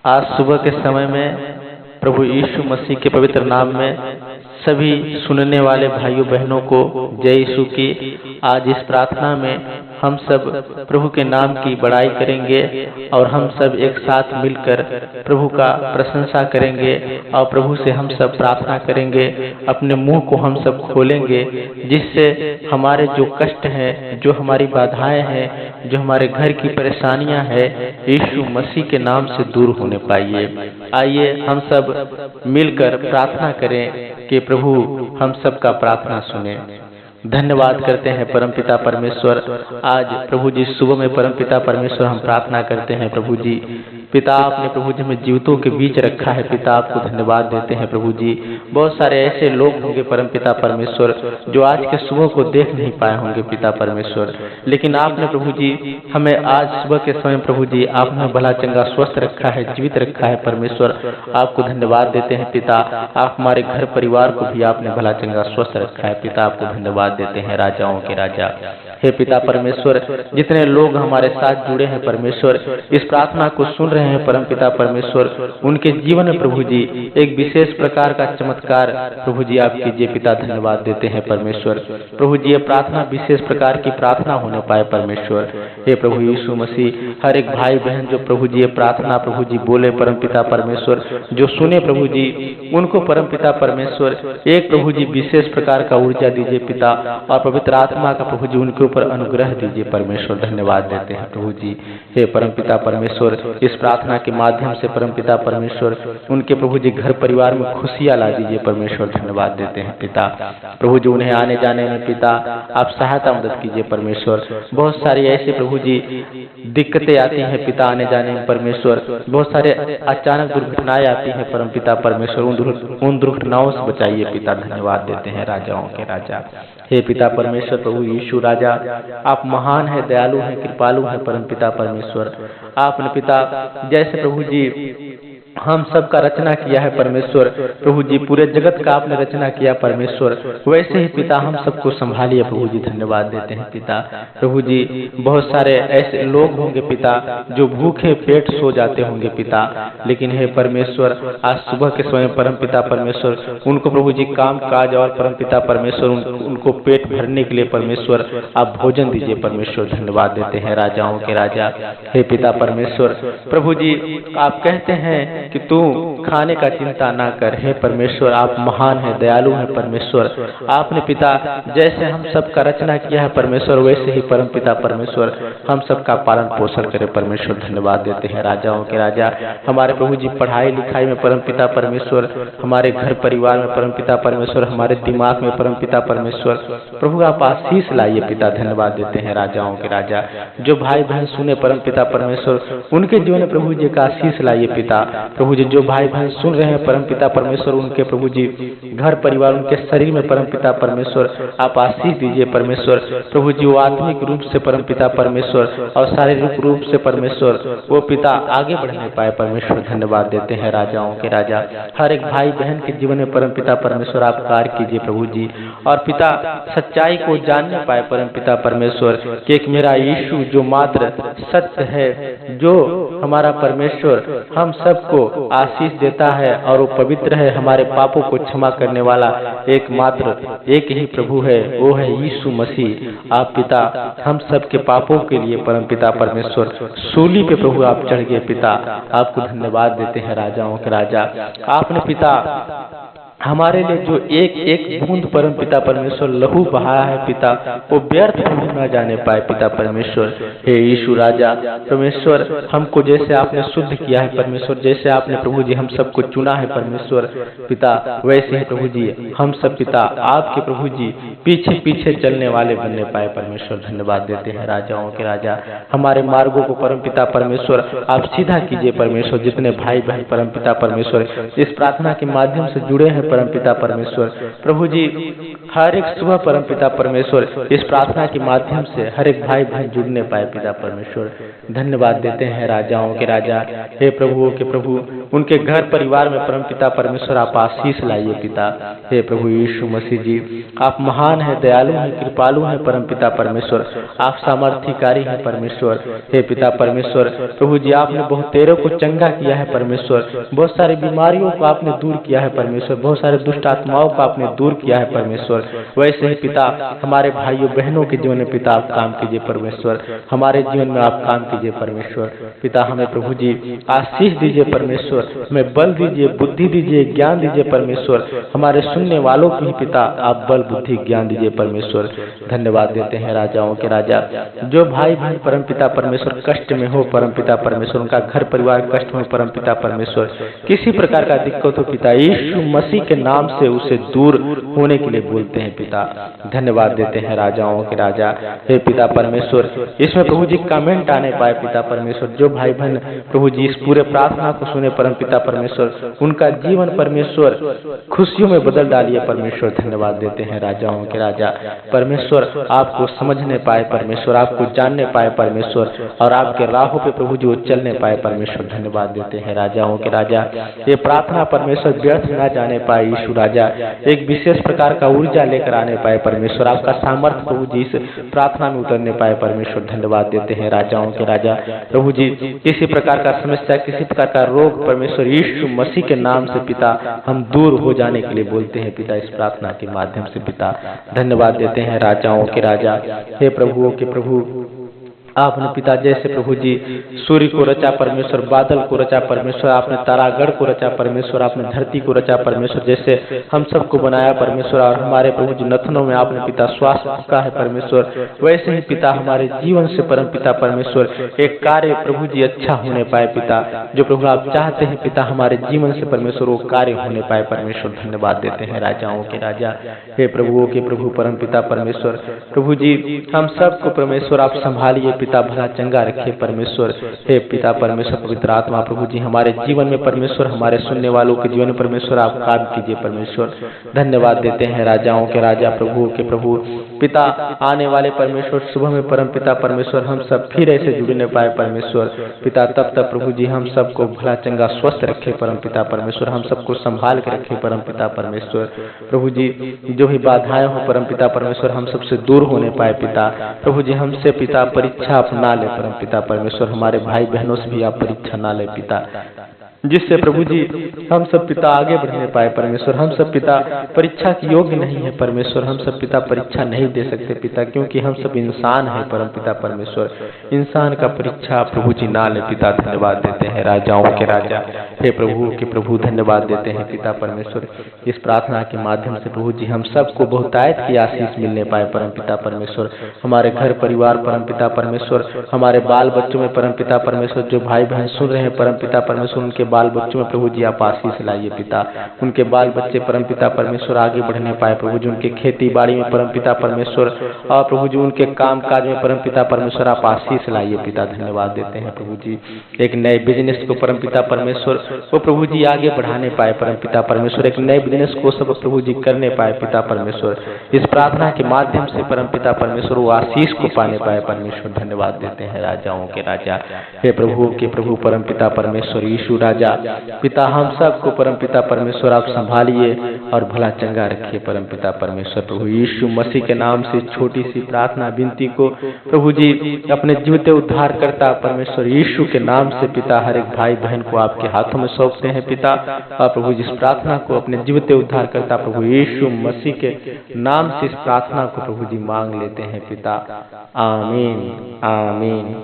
आज सुबह के समय में प्रभु यीशु मसीह के पवित्र नाम में सभी सुनने वाले भाइयों बहनों को जय यीशु की। आज इस प्रार्थना में हम सब प्रभु के नाम की बड़ाई करेंगे और हम सब एक साथ मिलकर प्रभु का प्रशंसा करेंगे और प्रभु से हम सब प्रार्थना करेंगे। अपने मुंह को हम सब खोलेंगे जिससे हमारे जो कष्ट हैं, जो हमारी बाधाएं हैं, जो हमारे घर की परेशानियां हैं, यीशु मसीह के नाम से दूर होने पाइए। आइए हम सब मिलकर प्रार्थना करें कि प्रभु हम सब का प्रार्थना सुने। धन्यवाद करते हैं परमपिता परमेश्वर। आज प्रभु जी सुबह में परमपिता परमेश्वर हम प्रार्थना करते हैं प्रभु जी। पिता आपने प्रभु जी हमें जीवितों के बीच रखा है। पिता आपको धन्यवाद देते हैं प्रभु जी। बहुत सारे ऐसे लोग होंगे परमपिता परमेश्वर जो आज के सुबह को देख नहीं पाए होंगे पिता परमेश्वर, लेकिन आपने प्रभु जी हमें आज सुबह के समय प्रभु जी आपने भला चंगा स्वस्थ रखा है, जीवित रखा है परमेश्वर। आपको धन्यवाद देते हैं पिता। आप हमारे घर परिवार को भी आपने भला चंगा स्वस्थ रखा है पिता। आपको धन्यवाद देते हैं राजाओं के राजा। हे पिता परमेश्वर, जितने लोग हमारे साथ जुड़े हैं परमेश्वर, इस प्रार्थना को सुन रहे हैं परमपिता परमेश्वर, उनके जीवन में प्रभु जी एक विशेष प्रकार का चमत्कार प्रभु जी आप कीजिए पिता। धन्यवाद देते हैं परमेश्वर। प्रभु जी ये प्रार्थना विशेष प्रकार की प्रार्थना होने पाए परमेश्वर। हे प्रभु यीशु मसीह, हर एक भाई बहन जो प्रभु जी ये प्रार्थना प्रभु जी बोले परमपिता परमेश्वर, जो सुने प्रभु जी, उनको परमपिता परमेश्वर एक प्रभु जी विशेष प्रकार का ऊर्जा दीजिए पिता, और पवित्र आत्मा का प्रभु जी उनके ऊपर अनुग्रह दीजिए परमेश्वर। धन्यवाद देते हैं प्रभु जी। हे परमपिता परमेश्वर, इस प्रार्थना के माध्यम से परमपिता परमेश्वर उनके प्रभु जी घर परिवार में खुशियां ला दीजिए परमेश्वर। धन्यवाद देते हैं पिता। प्रभु जी उन्हें आने जाने में पिता आप सहायता मदद कीजिए परमेश्वर। बहुत सारी ऐसे प्रभु जी दिक्कतें आती हैं पिता आने जाने में परमेश्वर। बहुत सारे अचानक दुर्घटनाएं आती हैं परमपिता परमेश्वर, उन दुर्घटनाओं से बचाइए पिता। धन्यवाद देते हैं राजाओं के राजा। हे पिता परमेश्वर प्रभु यीशु राजा, आप महान है, दयालु है, कृपालु है परमपिता परमेश्वर। आपने पिता जैसे प्रभु जी हम सब का रचना किया है परमेश्वर, प्रभु जी पूरे जगत का आपने रचना किया परमेश्वर, वैसे ही पिता हम सबको संभालिए प्रभु जी। धन्यवाद देते हैं पिता। प्रभु जी बहुत सारे ऐसे लोग होंगे पिता जो भूखे पेट सो जाते होंगे पिता, लेकिन हे परमेश्वर आज सुबह के समय परमपिता परमेश्वर उनको प्रभु जी काम काज और परमपिता परमेश्वर उनको पेट भरने के लिए परमेश्वर आप भोजन दीजिए परमेश्वर। धन्यवाद देते हैं राजाओं के राजा। हे पिता परमेश्वर प्रभु जी आप कहते हैं कि तू खाने का चिंता ना कर। हे परमेश्वर आप महान है, दयालु है परमेश्वर। आपने पिता जैसे हम सब का रचना किया है परमेश्वर, वैसे ही परमपिता परमेश्वर हम सब का पालन पोषण करे परमेश्वर। धन्यवाद देते हैं राजाओं के राजा। हमारे प्रभु जी पढ़ाई लिखाई में परमपिता परमेश्वर, हमारे घर परिवार में परमपिता परमेश्वर, हमारे दिमाग में परमपिता परमेश्वर प्रभु आप आशीष लाइए पिता। धन्यवाद देते हैं राजाओं के राजा। जो भाई बहन सुने परमपिता परमेश्वर उनके जीवन में प्रभु जी का आशीष लाइए पिता। प्रभु जी जो भाई बहन सुन रहे हैं परमपिता परमेश्वर, उनके प्रभु जी घर परिवार उनके शरीर में परमपिता परमेश्वर आप आशीष दीजिए परमेश्वर। प्रभु जी वो आत्मिक रूप से परमपिता परमेश्वर और शारीरिक रूप से परमेश्वर वो पिता आगे बढ़ने पाए परमेश्वर। धन्यवाद देते हैं राजाओं के राजा। हर एक भाई बहन के जीवन में परमपिता परमेश्वर आप कार्य कीजिए प्रभु जी, और पिता सच्चाई को जानने पाए परमपिता परमेश्वर कि एक मेरा यीशु जो मात्र सत्य है, जो हमारा परमेश्वर हम सबको आशीष देता है और वो पवित्र है, हमारे पापों को क्षमा करने वाला एकमात्र एक ही प्रभु है, वो है यीशु मसीह। आप पिता हम सब के पापों के लिए परमपिता परमेश्वर सूली पे प्रभु आप चढ़ गए पिता। आपको धन्यवाद देते हैं राजाओं के राजा। आपने पिता हमारे लिए जो एक एक बूंद परमपिता परमेश्वर लहू बहाया है पिता, वो व्यर्थ न जाने पाए पिता परमेश्वर। हे यीशु राजा परमेश्वर, हमको जैसे आपने शुद्ध किया है परमेश्वर, जैसे आपने प्रभु जी हम सबको चुना है परमेश्वर पिता, वैसे ही प्रभु जी हम सब पिता आपके प्रभु जी पीछे पीछे चलने वाले बनने पाए परमेश्वर। धन्यवाद देते हैं राजाओं के राजा। हमारे मार्गों को परमपिता परमेश्वर आप सीधा कीजिए परमेश्वर। जितने भाई बहन परमपिता परमेश्वर इस प्रार्थना के माध्यम से जुड़े हैं परमपिता परमेश्वर, प्रभु जी हर एक सुबह परमपिता परमेश्वर इस प्रार्थना के माध्यम से हर एक भाई बहन जुड़ने पाए पिता परमेश्वर। धन्यवाद देते हैं राजाओं के राजा। हे प्रभुओं के प्रभु, उनके घर परिवार में परमपिता परमेश्वर आप आशीष लाइए पिता। हे प्रभु यीशु मसीह जी, आप महान है, दयालु हैं, कृपालु हैं परमपिता परमेश्वर, आप सामर्थ्यकारी हैं परमेश्वर। हे पिता परमेश्वर, प्रभु जी आपने बहुत तेरों को चंगा किया है परमेश्वर, बहुत सारी बीमारियों को आपने दूर किया है परमेश्वर, बहुत सारे दुष्ट आत्माओं को आपने दूर किया है परमेश्वर। वैसे ही पिता हमारे भाइयों बहनों के जीवन में पिता आप काम कीजिए परमेश्वर, हमारे जीवन में आप काम कीजिए परमेश्वर। पिता हमें प्रभु जी आशीष दीजिए परमेश्वर, हमें बल दीजिए, बुद्धि दीजिए, ज्ञान दीजिए परमेश्वर। हमारे सुनने वालों को भी पिता आप बल बुद्धि ज्ञान दीजिए परमेश्वर। धन्यवाद देते हैं राजाओं के राजा। जो भाई बहन परमपिता परमेश्वर कष्ट में हो परमपिता परमेश्वर, उनका घर परिवार कष्ट में परमपिता परमेश्वर, किसी प्रकार का दिक्कत हो पिता यीशु मसीह के नाम से उसे दूर होने के लिए बोलते हैं पिता। धन्यवाद देते हैं राजाओं के राजा। हे पिता परमेश्वर, इसमें प्रभु जी कमेंट आने पाए पिता परमेश्वर, जो भाई बहन प्रभु जी इस पूरे प्रार्थना को सुने परमपिता परमेश्वर, उनका जीवन परमेश्वर खुशियों में बदल डालिए परमेश्वर। धन्यवाद देते हैं राजाओं के राजा। परमेश्वर आपको समझने पाए परमेश्वर, आपको जानने पाए परमेश्वर, और आपके राहों पे प्रभु जी वो चलने पाए परमेश्वर। धन्यवाद देते हैं राजाओं के राजा। ये प्रार्थना परमेश्वर व्यर्थ न जाने पाए यीशु राजा, एक विशेष प्रकार का ऊर्जा लेकर आने पाए परमेश्वर, आपका सामर्थ्य प्रभु जी इस प्रार्थना में उतरने पाए परमेश्वर। धन्यवाद देते हैं राजाओं के राजा। प्रभु जी किसी प्रकार का समस्या, किसी प्रकार का रोग परमेश्वर यीशु मसीह के नाम से पिता हम दूर हो जाने के लिए बोलते हैं पिता, इस प्रार्थना के माध्यम से पिता। धन्यवाद देते हैं राजाओं के राजा। हे प्रभुओं के प्रभु, आपने पिता जैसे प्रभु जी सूर्य को रचा परमेश्वर, बादल को रचा परमेश्वर, आपने तारागढ़ को रचा परमेश्वर, आपने धरती को रचा परमेश्वर, जैसे हम सबको बनाया परमेश्वर, और हमारे प्रभु जी नथनों में आपने पिता श्वास फूंका है परमेश्वर, वैसे ही पिता हमारे जीवन से परम पिता परमेश्वर एक कार्य प्रभु जी अच्छा होने पाए पिता, जो प्रभु आप चाहते हैं पिता हमारे जीवन से परमेश्वर वो कार्य होने पाए परमेश्वर। धन्यवाद देते हैं राजाओं के राजा। हे प्रभुओं के प्रभु परम पिता परमेश्वर, प्रभु जी हम सबको परमेश्वर आप संभालिए पिता, भला चंगा रखिए परमेश्वर। हे पिता परमेश्वर, पवित्र आत्मा प्रभु जी हमारे जीवन में परमेश्वर, हमारे सुनने वालों के जीवन में परमेश्वर आप काम कीजिए परमेश्वर। धन्यवाद देते हैं राजाओं के राजा, प्रभुओं के प्रभु पिता, आने वाले परमेश्वर सुबह में परम पिता परमेश्वर हम सब फिर ऐसे जुड़ने पाए परमेश्वर पिता, तब तक प्रभु जी हम सबको भला चंगा स्वस्थ रखे परम पिता परमेश्वर, हम सबको संभाल के रखे परम पिता परमेश्वर। प्रभु जी जो भी बाधाएं हो परम पिता परमेश्वर हम सबसे दूर होने पाए पिता। प्रभु जी हमसे पिता परीक्षा आप ना ले परम पिता परमेश्वर, हमारे भाई बहनों से भी आप परीक्षा ना ले पिता, जिससे प्रभु जी हम सब पिता आगे बढ़ने पाए परमेश्वर। हम सब पिता परीक्षा के योग्य नहीं है परमेश्वर, हम सब पिता परीक्षा नहीं दे सकते पिता, क्योंकि हम सब इंसान हैं परम पिता परमेश्वर। इंसान का परीक्षा प्रभु जी ना ले पिता। धन्यवाद देते हैं राजाओं के राजा। हे प्रभु के प्रभु, धन्यवाद देते हैं पिता परमेश्वर, इस प्रार्थना के माध्यम से प्रभु जी हम सबको बहुतायत की आशीष मिलने पाए परम पिता परमेश्वर। हमारे घर परिवार परम पिता परमेश्वर, हमारे बाल बच्चों में परम पिता परमेश्वर, जो भाई बहन सुन रहे हैं परम पिता परमेश्वर, उनके बाल बच्चों में प्रभु जी आप आशीष लाइए पिता। उनके बाल बच्चे परम पिता परमेश्वर आगे बढ़ने पाए प्रभु जी, उनके खेती बाड़ी में परम पिता परमेश्वर, और प्रभु जी उनके काम काज में परम पिता परमेश्वर आप आशीष लाइए पिता। धन्यवाद देते हैं प्रभु जी, एक नए बिजनेस को परम पिता परमेश्वर वो प्रभु जी आगे बढ़ाने पाए परम पिता परमेश्वर, एक नए बिजनेस को सब प्रभु जी करने पाए पिता परमेश्वर। इस प्रार्थना के माध्यम से परम पिता परमेश्वर वो आशीष को पाने पाए परमेश्वर। धन्यवाद देते हैं राजाओं के राजा। हे प्रभु के प्रभु परम पिता परमेश्वर यीशु राजा पिता, हम सबको परम पिता परमेश्वर आप संभालिए और भला चंगा रखिए परम पिता परमेश्वर। प्रभु यीशु मसीह के नाम से छोटी सी प्रार्थना विनती को प्रभु जी अपने जीवते उद्धार करता परमेश्वर यीशु के नाम से पिता हर एक भाई बहन को आपके हाथों में सौंपते हैं पिता, और प्रभु जी इस प्रार्थना को अपने जीवते उद्धार करता प्रभु यीशु मसीह के नाम से इस प्रार्थना को प्रभु जी मांग लेते हैं पिता। आमीन आमीन।